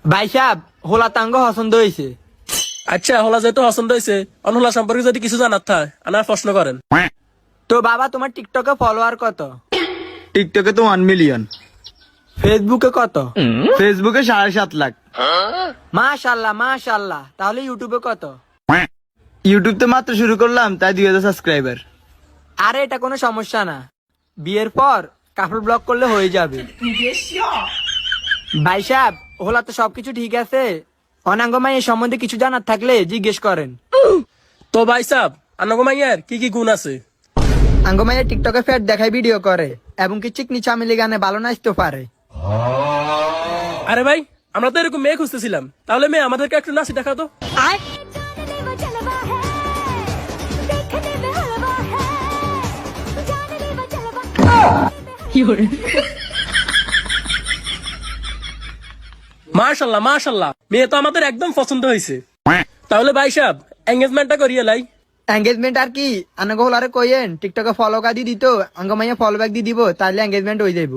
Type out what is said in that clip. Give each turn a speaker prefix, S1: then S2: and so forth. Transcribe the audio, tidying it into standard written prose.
S1: ভাই সাহেব হোলা তাঙ্গ পছন্দ হয়েছে।
S2: আচ্ছা হলা যেহেতু পছন্দ হয়েছে অনহলা সম্পর্কে যদি কিছু জানার থাকে আনার প্রশ্ন করেন।
S1: তো বাবা তোমার টিকটকে ফলোয়ার কত?
S3: টিকটকে তো 1 মিলিয়ন,
S1: ফেসবুকে কত?
S3: ফেসবুকে 7.5 লাখ,
S1: মাশাল্লাহ মাশাল্লাহ। তাহলে ইউটিউবে কত?
S3: ইউটিউব তো মাত্র শুরু করলাম, তাই 2,000 সাবস্ক্রাইবার।
S1: আরে এটা কোনো সমস্যা না, বিয়ের পর কাপড় ব্লক করলে হয়ে যাবে। ভাই সাহেব হোলা তো সবকিছু ঠিক আছে, অনাঙ্গমাই এর সম্বন্ধে কিছু জানার থাকলে জিজ্ঞেস করেন।
S2: তো ভাই সাহেব আনাগো মাইয়ার কি কি গুণ আছে?
S1: আঙ্গমাইয়া টিকটকে ফ্যাট দেখায় ভিডিও করে এবং কি চিকনি চামেলি গানে ভালো নাচতে পারে।
S2: আরে ভাই আমরা তো এরকম মেয়ে খুঁজতেছিলাম, তাহলে মেয়ে আমাদেরকে একটু নাচি দেখা তো। মাশাল্লাহ মাশাল্লাহ, মেয়ে তো আমাদের একদম পছন্দ হয়েছে। তাহলে ভাই সাহেব এঙ্গেজমেন্টটা করিয়ে লাই।
S1: এঙ্গেজমেন্ট আর কি, আনাগো হোলারে কইেন টিকটকে ফলো কা দি দিত, আঙ্গমাইয়া ফলো ব্যাক দি দিব, তাহলে এঙ্গেজমেন্ট হয়ে যাইব।